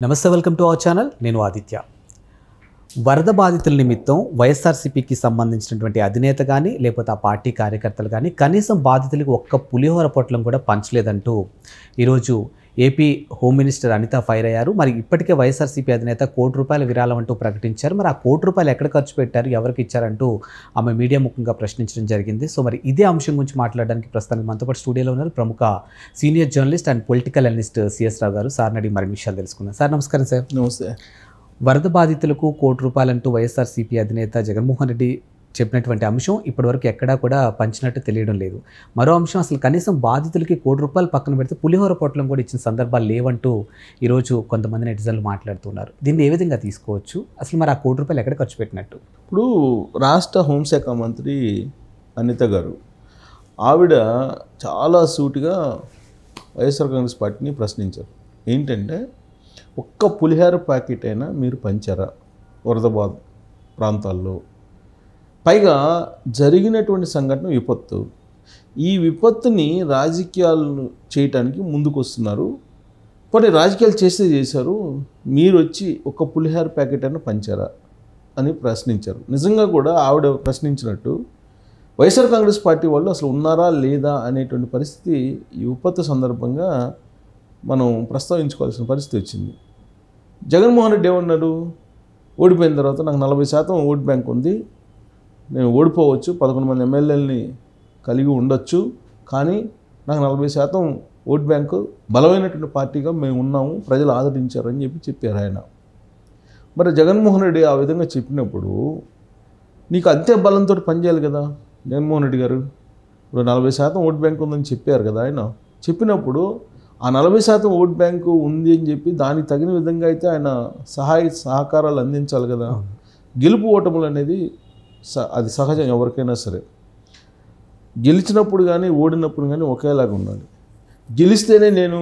నమస్తే, welcome to our channel. నేను ఆదిత్య. వరద బాధితుల నిమిత్తం వైఎస్ఆర్సీపీకి సంబంధించినటువంటి అధినేత కానీ లేకపోతే ఆ పార్టీ కార్యకర్తలు కానీ కనీసం బాధితులకు ఒక్క పులిహోర పొట్లం కూడా పంచలేదంటూ ఈరోజు AP home minister Anitha fire అయ్యారు. మరి ఇప్పటికే వైఎస్ఆర్సీపీ అధినేత ₹1 విరాళం అంటూ ప్రకటించారు. మరి ఆ ₹1 ఎక్కడ ఖర్చు పెట్టారు, ఎవరికి ఇచ్చారంటూ ఆమె మీడియా ముఖంగా ప్రశ్నించడం జరిగింది. సో మరి ఇదే అంశం గురించి మాట్లాడడానికి ప్రస్తుతానికి మనతో పాటు స్టూడియోలో ఉన్నారు ప్రముఖ senior journalist and political analyst CS Rao garu. సార్ని అడిగి మరిన్ని విషయాలు తెలుసుకుందాం. సార్ నమస్కారం. సార్ నమస్తే. వరద బాధితులకు ₹1 అంటూ వైఎస్ఆర్సీపీ అధినేత జగన్మోహన్ రెడ్డి చెప్పినటువంటి అంశం ఇప్పటివరకు ఎక్కడా కూడా పంచినట్టు తెలియడం లేదు. మరో అంశం, అసలు కనీసం బాధితులకి ₹1 పక్కన పెడితే పులిహోర పొట్లం కూడా ఇచ్చిన సందర్భాలు లేవంటూ ఈరోజు కొంతమంది నెటిజన్లు మాట్లాడుతున్నారు. దీన్ని ఏ విధంగా తీసుకోవచ్చు? అసలు మరి ఆ ₹1 ఎక్కడ ఖర్చు పెట్టినట్టు? ఇప్పుడు రాష్ట్ర హోంశాఖ మంత్రి అనిత గారు ఆవిడ చాలా సూటిగా వైఎస్ఆర్ కాంగ్రెస్ పార్టీని ప్రశ్నించారు. ఏంటంటే, ఒక్క పులిహోర ప్యాకెట్ అయినా మీరు పంచారా వరద బాధ ప్రాంతాల్లో? పైగా జరిగినటువంటి సంఘటన విపత్తు. ఈ విపత్తుని రాజకీయాలు చేయటానికి ముందుకు వస్తున్నారు. పోనీ రాజకీయాలు చేశారు, మీరు వచ్చి ఒక పులిహోర ప్యాకెట్ అయినా పంచారా అని ప్రశ్నించారు. నిజంగా కూడా ఆవిడ ప్రశ్నించినట్టు వైఎస్ఆర్ కాంగ్రెస్ పార్టీ వాళ్ళు అసలు ఉన్నారా లేదా అనేటువంటి పరిస్థితి ఈ విపత్తు సందర్భంగా మనం ప్రస్తావించుకోవాల్సిన పరిస్థితి వచ్చింది. జగన్మోహన్ రెడ్డి ఏమన్నారు? ఓడిపోయిన తర్వాత నాకు 40% ఓట్ బ్యాంక్ ఉంది, నేను ఓడిపోవచ్చు, 11 మంది ఎమ్మెల్యేలని కలిగి ఉండొచ్చు, కానీ నాకు 40% ఓట్ బ్యాంకు, బలమైనటువంటి పార్టీగా మేము ఉన్నాము, ప్రజలు ఆదరించారు అని చెప్పారు ఆయన. మరి జగన్మోహన్ రెడ్డి ఆ విధంగా చెప్పినప్పుడు నీకు అంతే బలంతో పనిచేయాలి కదా జగన్మోహన్ రెడ్డి గారు. ఇప్పుడు 40% ఓట్ బ్యాంక్ ఉందని చెప్పారు కదా ఆయన. చెప్పినప్పుడు ఆ 40% ఓట్ బ్యాంకు ఉంది అని చెప్పి దానికి తగిన విధంగా అయితే ఆయన సహకారాలు అందించాలి కదా. గెలుపు ఓటములు అనేది అది సహజం, ఎవరికైనా సరే. గెలిచినప్పుడు కానీ ఓడినప్పుడు కానీ ఒకేలాగా ఉండాలి. గెలిస్తేనే నేను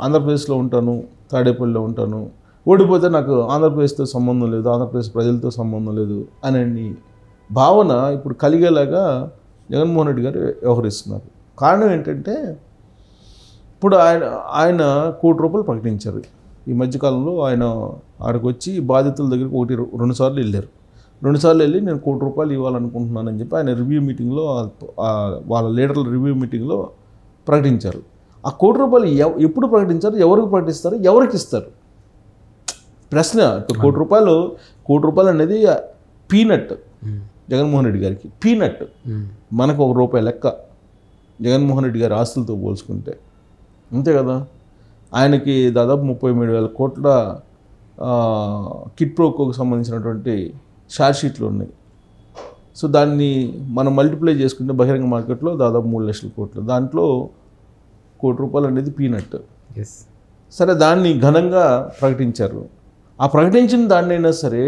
ఆంధ్రప్రదేశ్లో ఉంటాను, తాడేపల్లిలో ఉంటాను, ఓడిపోతే నాకు ఆంధ్రప్రదేశ్తో సంబంధం లేదు, ఆంధ్రప్రదేశ్ ప్రజలతో సంబంధం లేదు అనే భావన ఇప్పుడు కలిగేలాగా జగన్మోహన్ రెడ్డి గారు వ్యవహరిస్తున్నారు. కారణం ఏంటంటే, ఇప్పుడు ఆయన ₹1 ప్రకటించారు. ఈ మధ్యకాలంలో ఆయన ఆడికి వచ్చి బాధితుల దగ్గరికి 2 సార్లు వెళ్ళారు. 2 సార్లు వెళ్ళి నేను ₹1 ఇవ్వాలనుకుంటున్నానని చెప్పి ఆయన రివ్యూ మీటింగ్లో, వాళ్ళ లీడర్ల రివ్యూ మీటింగ్లో ప్రకటించారు. ఆ ₹1 ఎప్పుడు ప్రకటించారు, ఎవరికి ప్రకటిస్తారు, ఎవరికి ఇస్తారు? ప్రశ్న. ఇప్పుడు ₹1 అనేది పీనట్ జగన్మోహన్ రెడ్డి గారికి. పీనట్. మనకు ₹1 లెక్క జగన్మోహన్ రెడ్డి గారి ఆస్తులతో పోల్చుకుంటే, అంతే కదా. ఆయనకి దాదాపు 33,000 కోట్ల కిట్ ప్రోకోకు సంబంధించినటువంటి షార్ట్ షీట్లు ఉన్నాయి. సో దాన్ని మనం మల్టిప్లై చేసుకుంటే బహిరంగ మార్కెట్లో దాదాపు 3 లక్షల కోట్లు. దాంట్లో ₹1 అనేది పీనట్. సరే, దాన్ని ఘనంగా ప్రకటించారు. ఆ ప్రకటించిన దాన్నైనా సరే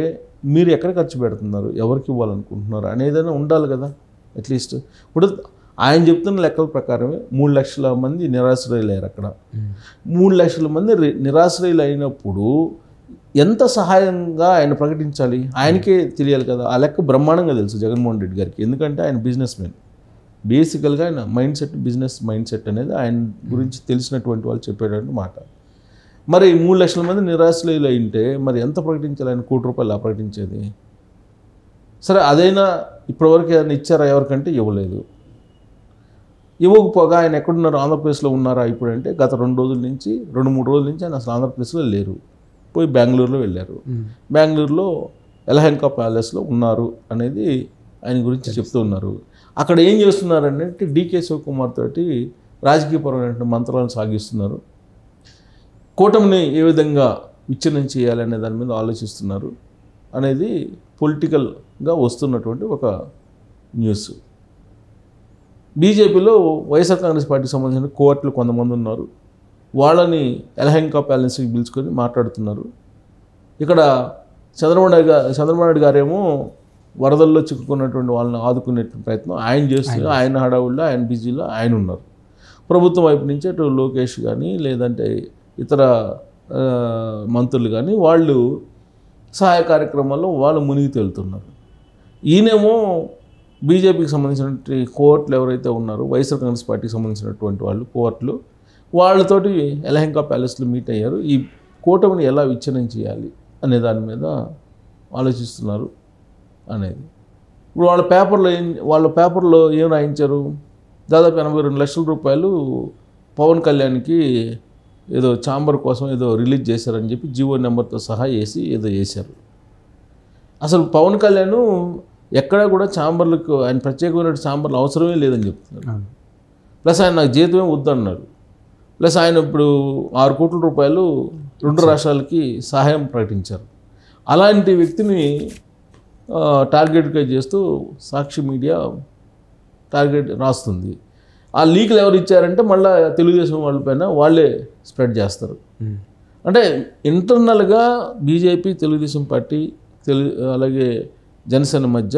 మీరు ఎక్కడ ఖర్చు పెడుతున్నారు, ఎవరికి ఇవ్వాలనుకుంటున్నారు అనేదైనా ఉండాలి కదా అట్లీస్ట్. ఇప్పుడు ఆయన చెప్తున్న లెక్కల ప్రకారమే 3 లక్షల మంది నిరాశ్రయులు అయ్యారు అక్కడ. 3 లక్షల మంది నిరాశ్రయులు అయినప్పుడు ఎంత సహాయంగా ఆయన ప్రకటించాలి, ఆయనకే తెలియాలి కదా. ఆ లెక్క బ్రహ్మాండంగా తెలుసు జగన్మోహన్ రెడ్డి గారికి. ఎందుకంటే ఆయన బిజినెస్ మ్యాన్. బేసికల్గా ఆయన mind set, business mind set అనేది ఆయన గురించి తెలిసినటువంటి వాళ్ళు చెప్పేటువంటి మాట. మరి 3 లక్షల మంది నిరాశ్రయులు అయింటే మరి ఎంత ప్రకటించాలి ఆయన? ₹1 ప్రకటించేది. సరే, అదైనా ఇప్పటివరకు ఏదైనా ఇచ్చారా ఎవరికంటే? ఇవ్వలేదు. ఇవ్వకపోగా ఆయన ఎక్కడున్నారు, ఆంధ్రప్రదేశ్లో ఉన్నారా ఇప్పుడంటే గత 2 రోజుల నుంచి 2-3 రోజుల నుంచి ఆయన అసలు ఆంధ్రప్రదేశ్లో లేరు. పోయి బెంగళూరులో వెళ్ళారు. బెంగళూరులో యలహంక ప్యాలెస్లో ఉన్నారు అనేది ఆయన గురించి చెప్తూ ఉన్నారు. అక్కడ ఏం చేస్తున్నారంటే డీకే శివకుమార్ తోటి రాజకీయపరమైన మంత్రాలను సాగిస్తున్నారు. కూటమిని ఏ విధంగా విచ్ఛిన్నం చేయాలనే దాని మీద ఆలోచిస్తున్నారు అనేది పొలిటికల్గా వస్తున్నటువంటి ఒక న్యూస్. బీజేపీలో వైఎస్ఆర్ కాంగ్రెస్ పార్టీకి సంబంధించిన కోవర్ట్లు కొంతమంది ఉన్నారు. వాళ్ళని యలహంక ప్యాలెస్కి పిలుచుకొని మాట్లాడుతున్నారు. ఇక్కడ చంద్రబాబు నాయుడు గారేమో వరదల్లో చిక్కుకున్నటువంటి వాళ్ళని ఆదుకునే ప్రయత్నం ఆయన చేస్తూ, ఆయన హడావుల్లో, ఆయన బిజీలో ఆయన ఉన్నారు. ప్రభుత్వం వైపు నుంచి అటు లోకేష్ కానీ లేదంటే ఇతర మంత్రులు కానీ వాళ్ళు సహాయ కార్యక్రమాల్లో వాళ్ళు మునిగి తేలుతున్నారు. ఈయనేమో బీజేపీకి సంబంధించినటువంటి కోవర్ట్లు ఎవరైతే ఉన్నారో, వైఎస్ఆర్ కాంగ్రెస్ పార్టీకి సంబంధించినటువంటి వాళ్ళు కోవర్ట్లు, వాళ్ళతోటి యలహంక ప్యాలెస్లో మీట్ అయ్యారు. ఈ కూటమిని ఎలా విచ్ఛిన్నం చేయాలి అనే దాని మీద ఆలోచిస్తున్నారు అనేది. ఇప్పుడు వాళ్ళ పేపర్లో ఏం రాయించారు, దాదాపు 82 లక్షల రూపాయలు పవన్ కళ్యాణ్కి ఏదో ఛాంబర్ కోసం ఏదో రిలీజ్ చేశారని చెప్పి జీవో నెంబర్తో సహా వేసి ఏదో చేశారు. అసలు పవన్ కళ్యాణ్ ఎక్కడా కూడా ఛాంబర్లకు ఆయన ప్రత్యేకమైన ఛాంబర్లు అవసరమే లేదని చెప్తున్నారు. ప్లస్ ఆయన నాకు జీతమే వద్దన్నారు. ప్లస్ ఆయన ఇప్పుడు 6 కోట్ల రూపాయలు 2 రాష్ట్రాలకి సహాయం ప్రకటించారు. అలాంటి వ్యక్తిని టార్గెట్గా చేస్తూ సాక్షి మీడియా టార్గెట్ రాస్తుంది. ఆ లీకులు ఎవరు ఇచ్చారంటే మళ్ళీ తెలుగుదేశం వాళ్ళపైన వాళ్ళే స్ప్రెడ్ చేస్తారు. అంటే ఇంటర్నల్గా బీజేపీ, తెలుగుదేశం పార్టీ, అలాగే జనసేన మధ్య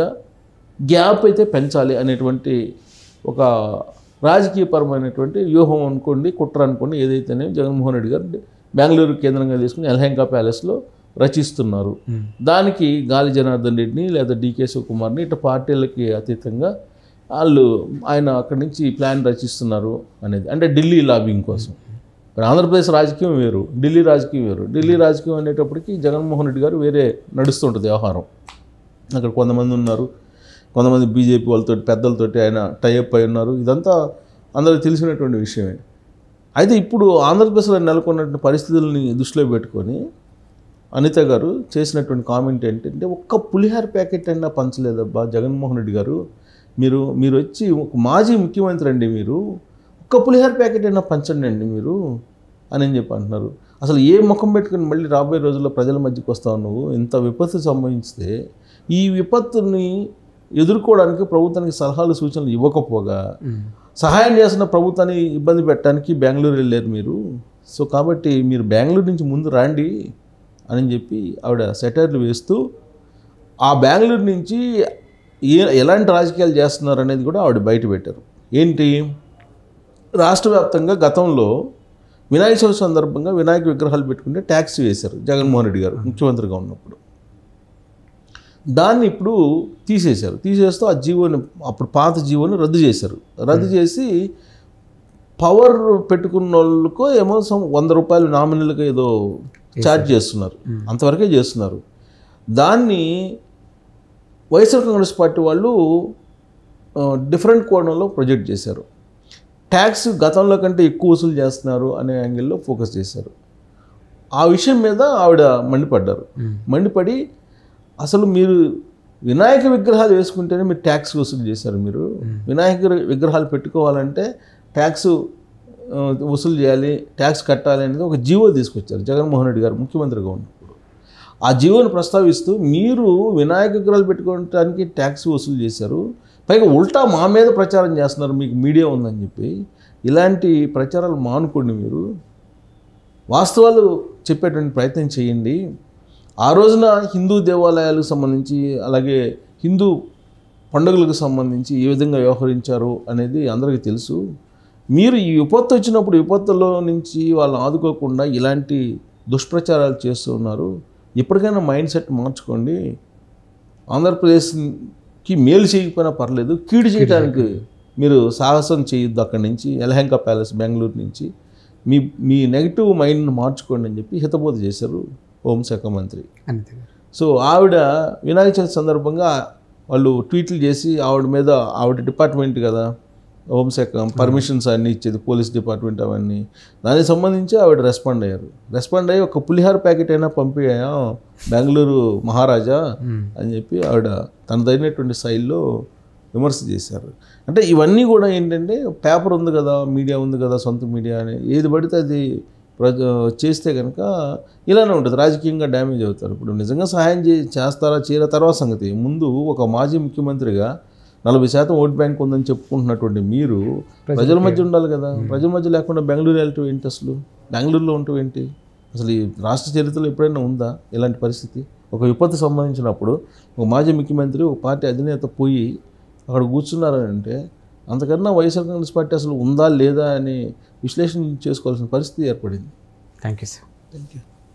గ్యాప్ అయితే పెంచాలి అనేటువంటి ఒక రాజకీయపరమైనటువంటి వ్యూహం అనుకోండి, కుట్ర అనుకోండి, ఏదైతేనే జగన్మోహన్ రెడ్డి గారు బెంగళూరు కేంద్రంగా తీసుకుని యలహంక ప్యాలెస్లో రచిస్తున్నారు. దానికి గాలి జనార్దన్ రెడ్డిని లేదా డీకే శివకుమార్ని ఇట్లా పార్టీలకి అతీతంగా ఆయన అక్కడి నుంచి ప్లాన్ రచిస్తున్నారు అనేది. అంటే ఢిల్లీ లాబింగ్ కోసం. ఇక్కడ ఆంధ్రప్రదేశ్ రాజకీయం వేరు, ఢిల్లీ రాజకీయం వేరు. ఢిల్లీ రాజకీయం అనేటప్పటికి జగన్మోహన్ రెడ్డి గారు వేరే నడుస్తుంటుంది వ్యవహారం. అక్కడ కొంతమంది ఉన్నారు, కొంతమంది బీజేపీ వాళ్ళతో పెద్దలతోటి ఆయన టైఅప్ అయి ఉన్నారు. ఇదంతా అందరికీ తెలిసినటువంటి విషయమే. అయితే ఇప్పుడు ఆంధ్రప్రదేశ్లో నెలకొన్నటువంటి పరిస్థితులని దృష్టిలో పెట్టుకొని అనిత గారు చేసినటువంటి కామెంట్ ఏంటంటే, ఒక్క పులిహార ప్యాకెట్ అయినా పంచలేదబ్బా జగన్మోహన్ రెడ్డి గారు, మీరు వచ్చి ఒక మాజీ ముఖ్యమంత్రి అండి, మీరు ఒక్క పులిహార ప్యాకెట్ అయినా పంచండి అండి మీరు అని చెప్పి అంటున్నారు. అసలు ఏ ముఖం పెట్టుకుని మళ్ళీ రాబోయే రోజుల్లో ప్రజల మధ్యకి వస్తావు నువ్వు? ఇంత విపత్తు సంభవిస్తే ఈ విపత్తుని ఎదుర్కోవడానికి ప్రభుత్వానికి సలహాలు సూచనలు ఇవ్వకపోగా సహాయం చేస్తున్న ప్రభుత్వాన్ని ఇబ్బంది పెట్టడానికి బెంగళూరు వెళ్ళారు మీరు. సో కాబట్టి మీరు బెంగళూరు నుంచి ముందు రాండి అని చెప్పి ఆవిడ సెటైర్లు వేస్తూ ఆ బెంగళూరు నుంచి ఎలాంటి రాజకీయాలు చేస్తున్నారు అనేది కూడా ఆవిడ బయట పెట్టారు. ఏంటి, రాష్ట్ర వ్యాప్తంగా గతంలో వినాయక చవితి సందర్భంగా వినాయక విగ్రహాలు పెట్టుకుంటే ట్యాక్స్ వేశారు జగన్మోహన్ రెడ్డి గారు ముఖ్యమంత్రిగా ఉన్నప్పుడు. దాన్ని ఇప్పుడు తీసేస్తూ ఆ జీవోని, అప్పుడు పాత జీవోని రద్దు చేశారు. రద్దు చేసి పవర్ పెట్టుకున్న వాళ్ళకు ఏమో 100 రూపాయలు నామినల్గా ఏదో ఛార్జ్ చేస్తున్నారు, అంతవరకే చేస్తున్నారు. దాన్ని వైఎస్ఆర్ కాంగ్రెస్ పార్టీ వాళ్ళు డిఫరెంట్ కోణంలో ప్రొజెక్ట్ చేశారు. ట్యాక్స్ గతంలో కంటే ఎక్కువ వసూలు చేస్తున్నారు అనే యాంగిల్లో ఫోకస్ చేశారు. ఆ విషయం మీద ఆవిడ మండిపడి అసలు మీరు వినాయక విగ్రహాలు వేసుకుంటేనే మీరు ట్యాక్స్ వసూలు చేశారు. మీరు వినాయక విగ్రహాలు పెట్టుకోవాలంటే ట్యాక్స్ వసూలు చేయాలి, ట్యాక్స్ కట్టాలి అనేది ఒక జీవో తీసుకొచ్చారు జగన్మోహన్ రెడ్డి గారు ముఖ్యమంత్రిగా ఉన్నప్పుడు. ఆ జీవోని ప్రస్తావిస్తూ మీరు వినాయక విగ్రహాలు పెట్టుకోవడానికి ట్యాక్స్ వసూలు చేశారు, పైగా ఉల్టా మా మీద ప్రచారం చేస్తున్నారు, మీకు మీడియా ఉందని చెప్పి. ఇలాంటి ప్రచారాలు మానుకోండి, మీరు వాస్తవాలు చెప్పేటువంటి ప్రయత్నం చేయండి. ఆ రోజున హిందూ దేవాలయాలకు సంబంధించి అలాగే హిందూ పండుగలకు సంబంధించి ఏ విధంగా వ్యవహరించారు అనేది అందరికీ తెలుసు. మీరు ఈ విపత్తు వచ్చినప్పుడు విపత్తులో నుంచి వాళ్ళని ఆదుకోకుండా ఇలాంటి దుష్ప్రచారాలు చేస్తూ ఉన్నారు. ఇప్పటికైనా మైండ్ సెట్ మార్చుకోండి. ఆంధ్రప్రదేశ్కి మేలు చేయకపోయినా పర్లేదు, కీడు చేయడానికి మీరు సాహసం చేయొద్దు. అక్కడి నుంచి యలహంక ప్యాలెస్ బెంగళూరు నుంచి మీ నెగిటివ్ మైండ్ను మార్చుకోండి అని చెప్పి హితబోధ చేశారు హోంశాఖ మంత్రి. సో ఆవిడ వినాయక చవితి సందర్భంగా వాళ్ళు ట్వీట్లు చేసి ఆవిడ మీద, ఆవిడ డిపార్ట్మెంట్ కదా హోంశాఖ, పర్మిషన్స్ అన్నీ ఇచ్చేది పోలీస్ డిపార్ట్మెంట్, అవన్నీ దానికి సంబంధించి ఆవిడ రెస్పాండ్ అయ్యి ఒక పులిహార ప్యాకెట్ అయినా పంపించాయా బెంగళూరు మహారాజా అని చెప్పి ఆవిడ తనదైనటువంటి శైలిలో విమర్శ చేశారు. అంటే ఇవన్నీ కూడా ఏంటంటే పేపర్ ఉంది కదా, మీడియా ఉంది కదా, సొంత మీడియా అని ఏది పడితే అది చేస్తే కనుక ఇలానే ఉంటుంది, రాజకీయంగా డ్యామేజ్ అవుతారు. ఇప్పుడు నిజంగా సహాయం చేస్తారా చేయరా తర్వాత సంగతి. ముందు ఒక మాజీ ముఖ్యమంత్రిగా 40% ఓట్ బ్యాంక్ ఉందని చెప్పుకుంటున్నటువంటి మీరు ప్రజల మధ్య ఉండాలి కదా. ప్రజల మధ్య లేకుండా బెంగళూరు వెళ్ళటం ఏంటి, అసలు బెంగళూరులో ఉండటం ఏంటి? అసలు ఈ రాష్ట్ర చరిత్రలో ఎప్పుడైనా ఉందా ఇలాంటి పరిస్థితి? ఒక విపత్తు సంబంధించినప్పుడు ఒక మాజీ ముఖ్యమంత్రి, ఒక పార్టీ అధినేత పోయి అక్కడ కూర్చున్నారని అంటే అంతకన్నా వైఎస్ఆర్ కాంగ్రెస్ పార్టీ అసలు ఉందా లేదా అని విశ్లేషణ చేసుకోవాల్సిన పరిస్థితి ఏర్పడింది. Thank you sir. Thank you.